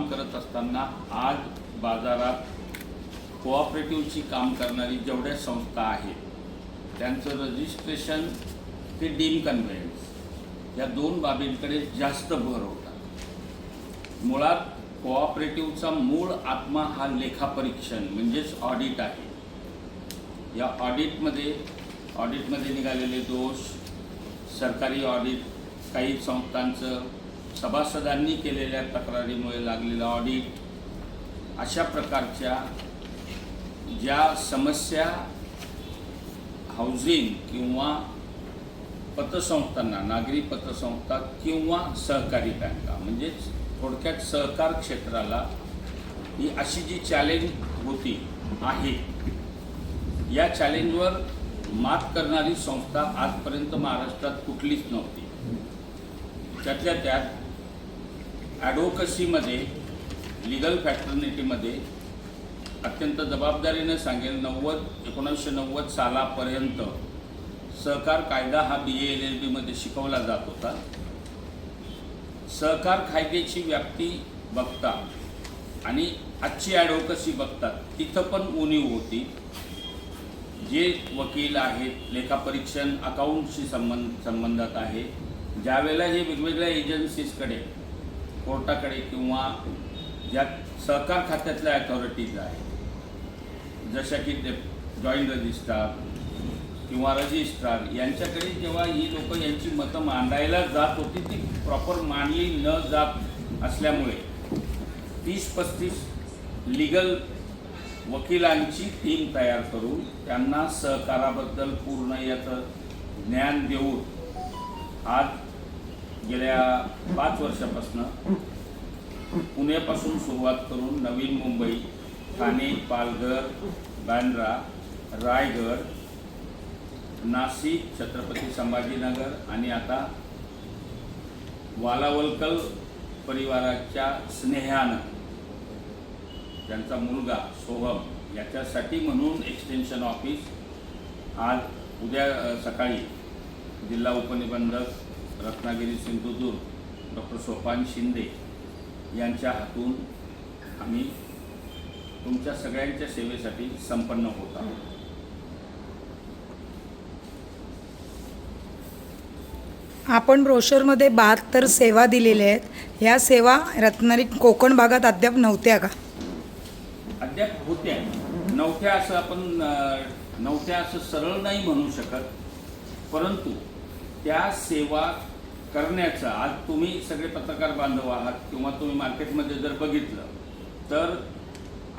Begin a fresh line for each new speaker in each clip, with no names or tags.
काम करत असताना आज बाजारात कोऑपरेटिव्हची काम करणारी जेवढ्या संस्था आहेत त्यांचं रजिस्ट्रेशन ते डीम कन्व्हेयन्स या दोन बाबींकडे जास्त भर होता। मुळात कोऑपरेटिव्हचा मूळ आत्मा हा लेखापरीक्षण म्हणजेच ऑडिट आहे। या ऑडिटमध्ये निघालेले दोष, सरकारी ऑडिट, काही संस्थांचं सभासदांनी केलेल्या तक्रारीमुळे लागलेलं ऑडिट, अशा प्रकारच्या ज्या समस्या हाऊसिंग किंवा पतसंस्थांना, नागरी पतसंस्था किंवा सहकारी बँका म्हणजेच थोडक्यात सहकार क्षेत्राला ही अशी जी चॅलेंज होती आहे, या चॅलेंजवर मात करणारी संस्था आजपर्यंत महाराष्ट्रात कुठलीच नव्हती। त्यातल्या त्यात ॲडव्होकसीमध्ये, लीगल फॅक्टर्निटीमध्ये अत्यंत जबाबदारीने सांगेल 1990 सालापर्यंत सहकार कायदा हा BA LLB शिकवला जात होता। सहकार कायद्याची व्याप्ती बघता आणि आजची ॲडव्होकसी बघतात तिथं पण उणीव होती। जे वकील आहेत, लेखापरीक्षण अकाउंटशी संबंधात आहे, ज्यावेळेला हे वेगवेगळ्या एजन्सीजकडे, कोर्टाकडे किंवा ज्या सहकार खात्यातल्या अथॉरिटीज आहेत जशा की जॉईंट रजिस्ट्रार किंवा रजिस्ट्रार यांच्याकडे जेव्हा ही लोक यांची मतं मांडायला जात होती ती प्रॉपर मांडली न जात असल्यामुळे 30-35 लीगल वकिलांची टीम तयार करून त्यांना सहकाराबद्दल पूर्ण याचं ज्ञान देऊन आज गेल्या 5 वर्षापासून पुण्यापासून सुरुवात करून नवी मुंबई, ठाणे, पालघर, बांद्रा, रायगड, नाशिक, छत्रपती संभाजीनगर आणि आता वालावलकर परिवाराच्या स्नेहानं त्यांचा मुलगा सोहम याच्यासाठी म्हणून एक्सटेन्शन ऑफिस आज उद्या सकाळी जिल्हा उपनिबंधक रत्नागिरी सिंधुदुर्ग डॉक्टर सोपान शिंदे यांच्या हातून आम्ही तुमच्या सगळ्यांच्या सेवेसाठी संपन्न होत आहोत।
आपण ब्रोशरमध्ये 72 सेवा दिलेल्या आहेत। या सेवा रत्नागिरी कोकण भागात अद्याप नव्हत्या का?
अद्याप होत्या, नव्हत्या असं आपण नव्हत्या असं सरळ नाही म्हणू शकत, परंतु त्या सेवा करण्याचा आज तुम्ही सगळे पत्रकार बांधव आहात किंवा तुम्ही मार्केटमध्ये जर बघितलं तर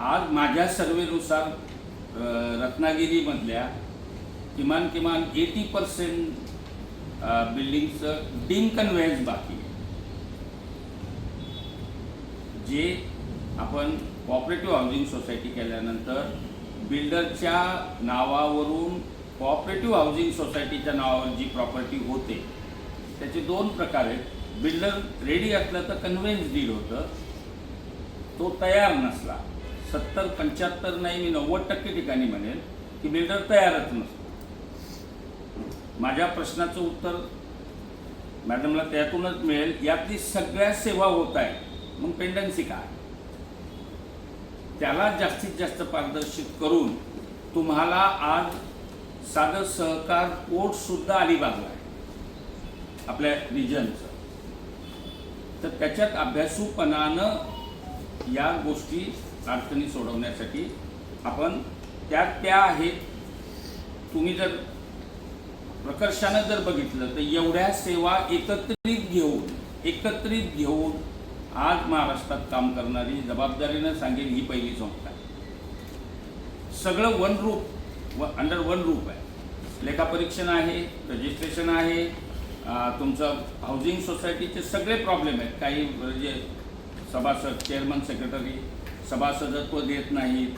आज माझ्या सर्वेनुसार रत्नागिरीमधल्या किमान 80% बिल्डिंगचं डीम कन्व्हेयन्स बाकी आहे। जे आपण कोऑपरेटिव्ह हाऊसिंग सोसायटी केल्यानंतर बिल्डरच्या नावावरून कोऑपरेटिव्ह हाऊसिंग सोसायटीच्या नावावर जी प्रॉपर्टी होते त्याचे 2 प्रकार आहेत। बिल्डर रेडी असलं तर कन्व्हेयन्स डीड होतं, तो तयार नसला 70-75 नाही मी 90% ठिकाणी म्हणेल की बिल्डर तयारच नसतो। माझ्या प्रश्नाचं उत्तर मॅडमला त्यातूनच मिळेल, यातली सगळ्या सेवा होत आहेत, मग पेंडन्सी काय? त्याला जास्तीत जास्त पारदर्शित करून तुम्हाला आज साधं सहकार कोर्ट सुद्धा अलिबागला आहे आपल्या रिजनचं, तर त्याच्यात अभ्यासूपणानं या गोष्टी अडचणी सोडवण्यासाठी आपण त्या आहेत। तुम्ही जर प्रकर्षानं जर बघितलं तर एवढ्या सेवा एकत्रित घेऊन आज महाराष्ट्रात काम करणारी, जबाबदारीनं सांगेल ही पहिली संस्था आहे। सगळं अंडर वन रूप आहे। लेखापरीक्षण आहे, रजिस्ट्रेशन आहे, तुमचं हाऊसिंग सोसायटीचे सगळे प्रॉब्लेम आहेत। काही म्हणजे सभासद, चेअरमन, सेक्रेटरी सभासदत्व देत नाहीत,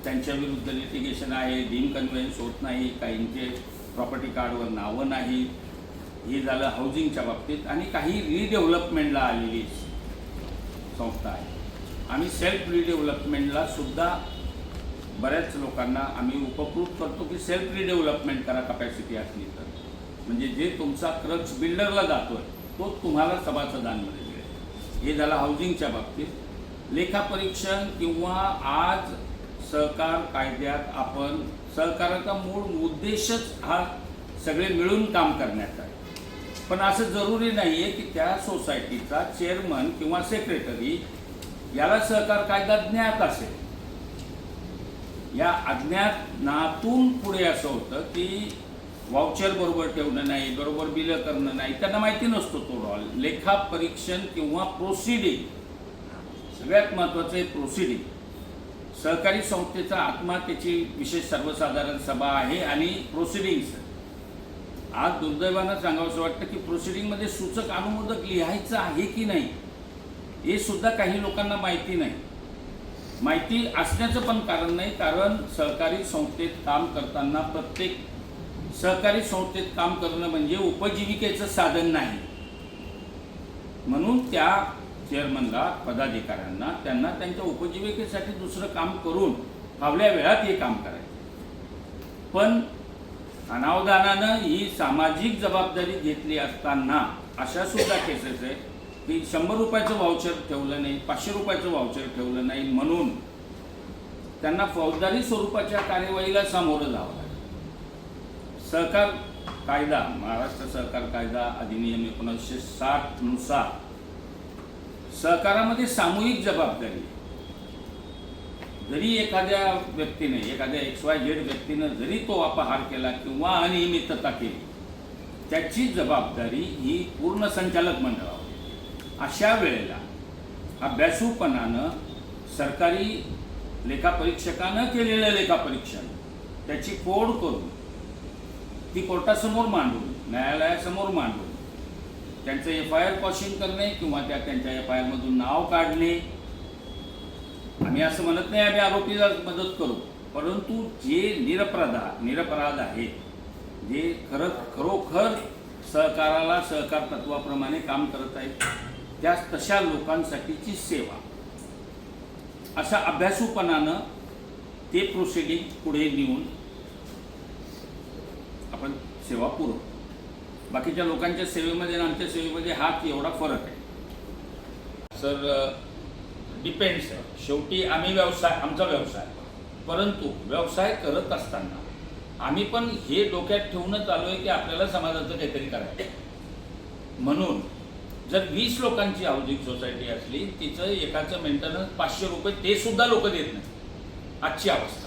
त्यांच्या विरुद्ध लिटिगेशन आहे, डीम कन्व्हेयन्स होत नाही, काहींचे प्रॉपर्टी कार्डवर नावं नाहीत। हे झालं हाऊसिंगच्या बाबतीत। आणि काही रिडेव्हलपमेंटला आलेली संस्था आहे। आम्ही सेल्फ रिडेव्हलपमेंटला सुद्धा बऱ्याच लोकांना आम्ही उपकृत करतो की सेल्फ रिडेव्हलपमेंट करा कपॅसिटी असली तर, म्हणजे जे तुमचा क्रक्स बिल्डरला जातोय तो तुम्हाला सभासदांमध्ये मिळेल। हे झालं हाऊसिंगच्या बाबतीत। लेखापरीक्षण किंवा आज सहकार कायद्यात आपण सहकाराचा मूळ उद्देशच हा सगळे मिळून काम करण्याचा आहे. पण असं जरुरी नाही आहे की त्या सोसायटीचा चेअरमन किंवा सेक्रेटरी याला सहकार कायदा ज्ञात असेल. या अज्ञानातून पुढे असं होतं की वाउचर बरोबर ठेवणं नाही, बरोबर बिलं करणं नाही, त्यांना माहिती नसतो तो रॉल. लेखापरीक्षण किंवा प्रोसिडिंग, सगळ्यात महत्त्वाचं आहे प्रोसिडिंग. सहकारी संस्थेचा आत्मा त्याची विशेष सर्वसाधारण सभा आहे आणि प्रोसिडिंग्स. आज दुर्दैवानं सांगावंसं वाटतं की प्रोसिडिंगमध्ये सूचक अनुमोदक लिहायचं आहे की नाही हे सुद्धा काही लोकांना माहिती नाही. माहिती असण्याचं पण कारण नाही, कारण सहकारी संस्थेत काम करताना प्रत्येक सहकारी संस्थेत काम करणं म्हणजे उपजीविकेचं साधन नाही. म्हणून त्या चेअरमनला, पदाधिकाऱ्यांना त्यांना त्यांच्या उपजीविकेसाठी दुसरं काम करून फावल्या वेळात हे काम करायचं. पण अनावधानानं ही सामाजिक जबाबदारी घेतली असताना अशा सुद्धा केसेस आहे की 100 रुपयाचं वाउचर ठेवलं नाही, 500 रुपयाचं वाउचर ठेवलं नाही म्हणून त्यांना फौजदारी स्वरूपाच्या कार्यवाहीला सामोरं जावं लागलं. सहकार कायदा, महाराष्ट्र सहकार कायदा अधिनियम 1960 नुसार सहकारामध्ये सामूहिक जबाबदारी आहे. जरी एखाद्या व्यक्तीने, एखाद्या XYZ व्यक्तीनं जरी तो अपहार केला किंवा अनियमितता केली, त्याची जबाबदारी ही पूर्ण संचालक मंडळावर. अशा वेळेला अभ्यासूपणानं सरकारी लेखापरीक्षकानं केलेलं लेखापरीक्षण त्याची फोड करून ती कोर्टासमोर मांडून, न्यायालयासमोर मांडून त्यांचं FIR कॉशिंग करणे किंवा त्यांच्या FIR मधून नाव काढणे. आम्ही असं म्हणत नाही आम्ही आरोपीला मदत करू, परंतु जे निरपराध आहेत, जे खरोखर सहकाराला सहकार तत्वाप्रमाणे काम करत आहेत, त्या तशा लोकांसाठीची सेवा अशा अभ्यासूपणानं ते प्रोसिडिंग पुढे नेऊन आपण सेवा पुरवतो. बाकीच्या लोकांच्या सेवेमध्ये आणि आमच्या सेवेमध्ये हा एवढा फरक आहे. सर डिपेंड्स आहे. शेवटी आम्ही व्यवसाय, आमचा व्यवसाय, परंतु व्यवसाय करत असताना आम्ही पण हे डोक्यात ठेवूनच आलो आहे की आपल्याला समाजाचं काहीतरी करायचं. म्हणून जर 20 लोकांची हाऊसिंग सोसायटी असली, तिचं एकाचं मेंटेनन्स 500 रुपये ते सुद्धा लोक देत नाही आजची अवस्था.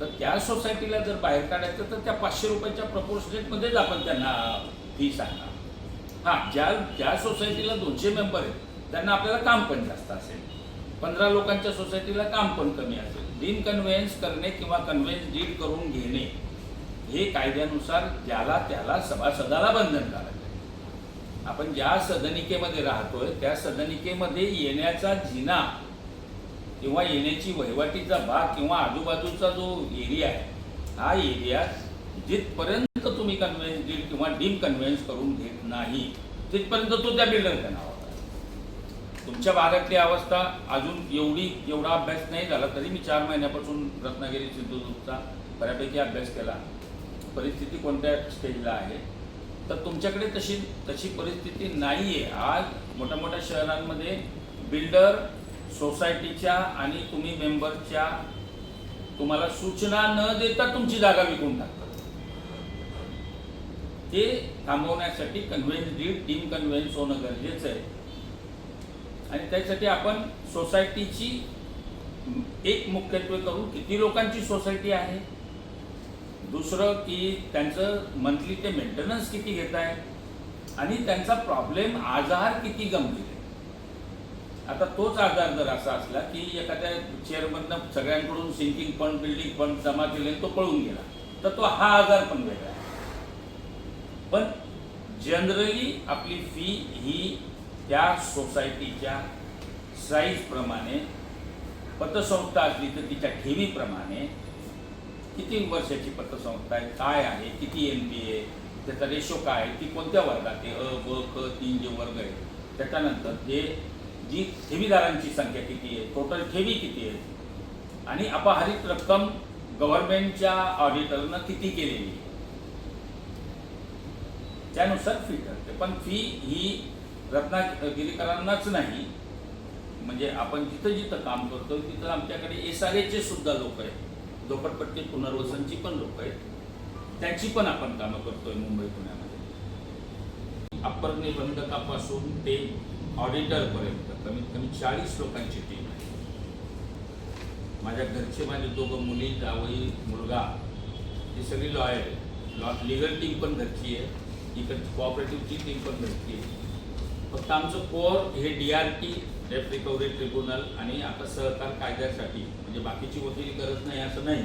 तर त्या सोसायटीला जर बाहेर काढायचं तर त्या 500 रुपयाच्या प्रपोर्शनेटमध्येच आपण त्यांना फी सांगणार. हां, ज्या सोसायटीला 200 मेंबर आहेत त्यांना आपल्याला काम पण जास्त असेल, 15 लोकांच्या सोसायटीला काम पण कमी असेल. डीन कन्व्हेन्स करणे किंवा कन्व्हेन्स डीड करून घेणे हे कायद्यानुसार ज्याला त्याला सभासदाला बंधनकारक आहे. आपण ज्या सदनिकेमध्ये राहतोय त्या सदनिकेमध्ये येण्याचा जिना किंवा येण्याची वहिवाटीचा भाग किंवा आजूबाजूचा जो एरिया आहे, हा एरिया जिथपर्यंत तुम्ही कन्व्हेन्स डीड किंवा डीम कन्व्हेन्स करून घेत नाही तिथपर्यंत तो त्या बिल्डरच्या नावावर आहे. तुमच्या भागातली अवस्था अजून एवढा अभ्यास नाही झाला तरी मी 4 महिन्यापासून रत्नागिरी सिंधुदुर्गचा बऱ्यापैकी अभ्यास केला. परिस्थिती कोणत्या स्टेजला आहे तर तुमच्याकडे तशी परिस्थिती नाही आहे. आज मोठ्या मोठ्या शहरांमध्ये बिल्डर सोसायटीच्या आणि तुम्ही मेंबरच्या तुम्हाला सूचना न देता तुमची जागा विकून टाकतात. ते थांबवण्यासाठी कन्व्हेन्स डीड, डीम कन्व्हेन्स होणं गरजेचं आहे. आणि त्यासाठी आपण सोसायटीची एक मुख्यत्वे करून किती लोकांची सोसायटी आहे, दुसरं की त्यांचं मंथली ते मेंटेनन्स किती घेत आहे आणि त्यांचा प्रॉब्लेम आजार किती गंभीर आहे. आता तोच आजार जर असा असला की एखाद्या चेअरमननं सगळ्यांकडून सिंकिंग फंड, बिल्डिंग फंड जमा केले तो पळून गेला तर तो हा आजार पण वेगळा आहे. पण जनरली आपली फी ही त्या सोसायटीच्या साईजप्रमाणे, पतसंस्था असली तर तिच्या ठेवीप्रमाणे, किती वर्षाची पतसंस्था आहे, काय आहे, किती NPA, त्याचा रेशो काय आहे, ती कोणत्या वर्गात आहे, अ, ब, क 3 जे वर्ग आहेत, त्याच्यानंतर जी ठेवीदारांची संख्या किती आहे, टोटल ठेवी किती आहे आणि अपहारित रक्कम गव्हर्नमेंटच्या ऑडिटरनं किती केलेली आहे त्यानुसार फी ठरते. पण फी ही रत्नागिरीकरांनाच नाही म्हणजे आपण जिथं जिथं काम करतो तिथं आमच्याकडे SRAचे सुद्धा लोक आहेत, झोपडपट्टी पुनर्वसनची पण लोक आहेत, त्यांची पण आपण कामं करतोय मुंबई पुण्यामध्ये. अप्पर निबंधकापासून ते ऑडिटरपर्यंत कमीत कमी 40 लोकांची टीम आहे. माझ्या घरचे माझे दोघं मुली, जावई, मुलगा, ही सगळी लॉयर आहे. लिगल टीम पण घरची आहे, इकडची कोऑपरेटिव्हची टीम पण घरची आहे. फक्त आमचं कोर हे DRT, डेट रिकव्हरी ट्रिब्युनल आणि आता सहकार कायद्यासाठी, म्हणजे बाकीची वकिली करत नाही असं नाही,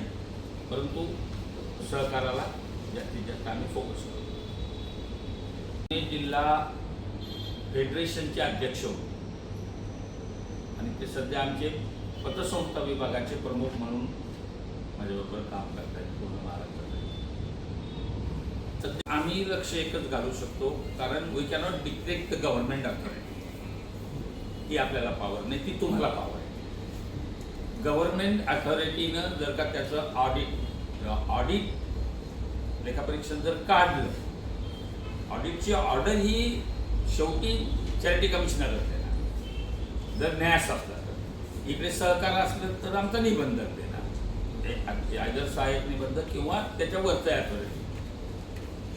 परंतु सहकाराला जास्तीत जास्त आम्ही फोकस करतो. पुणे जिल्हा फेडरेशनचे अध्यक्ष होते आणि ते सध्या आमचे पतसंस्था विभागाचे प्रमुख म्हणून माझ्याबरोबर काम करत आहेत पूर्ण महाराष्ट्रात. सध्या आम्ही लक्ष एकच घालू शकतो, कारण we cannot dictate the government authority. ती आपल्याला पॉवर नाही, ती तुम्हाला पॉवर आहे. गव्हर्नमेंट अथॉरिटीनं जर का त्याचं ऑडिट लेखापरीक्षण जर काढलं, ऑडिटची ऑर्डर ही शेवटी चॅरिटी कमिशनर देणार. जर न्यास असला तर, इकडे सहकार असलं तर आमचा निबंधक देणार, आयदर सहाय्यक निबंधक किंवा त्याच्यावरचं अथॉरिटी.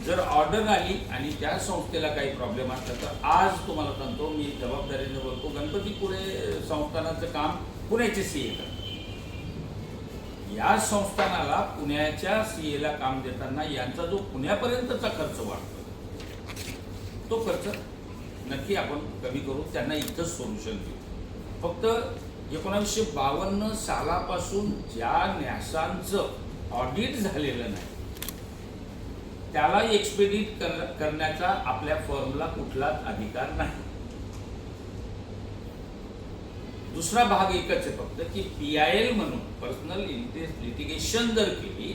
जर ऑर्डर आली आणि त्या संस्थेला काही प्रॉब्लेम असला तर आज तुम्हाला सांगतो, मी जबाबदारीने बोलतो, गणपतीपुळे संस्थानाचं काम पुण्याचे CA करतात. या संस्थानाला पुण्याच्या CA ला काम देताना यांचा जो पुण्यापर्यंतचा खर्च वाढतो, तो खर्च नक्की आपण कमी करू, त्यांना इथंच सोल्युशन देऊ. फक्त 1952 सालापासून ज्या न्यासांचं ऑडिट झालेलं नाही त्याला एक्सपेडिट करण्याचा आपल्या फर्मला कुठलाच अधिकार नाही. दुसरा भाग एकच आहे फक्त की PIL म्हणून पर्सनल इंटरेस्ट लिटिगेशन जर केली,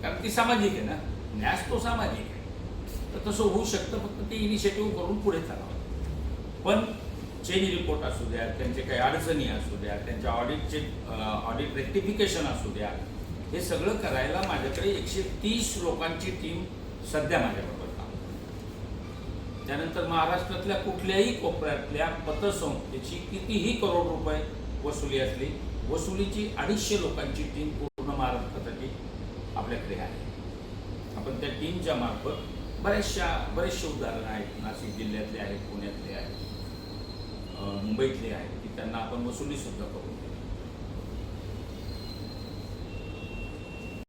कारण ती सामाजिक आहे ना, न्यास तो सामाजिक आहे, तर तसं होऊ शकतं. फक्त ते इनिशिएटिव्ह करून पुढे चालावं. पण चेंज रिपोर्ट असू द्या, त्यांचे काही अडचणी असू द्या, त्यांच्या ऑडिट रेक्टिफिकेशन असू द्या, हे सगळं करायला माझ्याकडे 130 लोकांची टीम सध्या माझ्याबरोबर काम करते. त्यानंतर महाराष्ट्रातल्या कुठल्याही कोपऱ्यातल्या पतसंस्थेची कितीही करोड रुपये वसुली असली, वसुलीची 250 लोकांची टीम पूर्ण महाराष्ट्रासाठी आपल्याकडे आहे. आपण त्या टीमच्या मार्फत बरेचसे उदाहरणं आहेत, नाशिक जिल्ह्यातले आहेत, पुण्यातले आहेत, मुंबईतले आहेत, की त्यांना आपण वसुली सुद्धा करून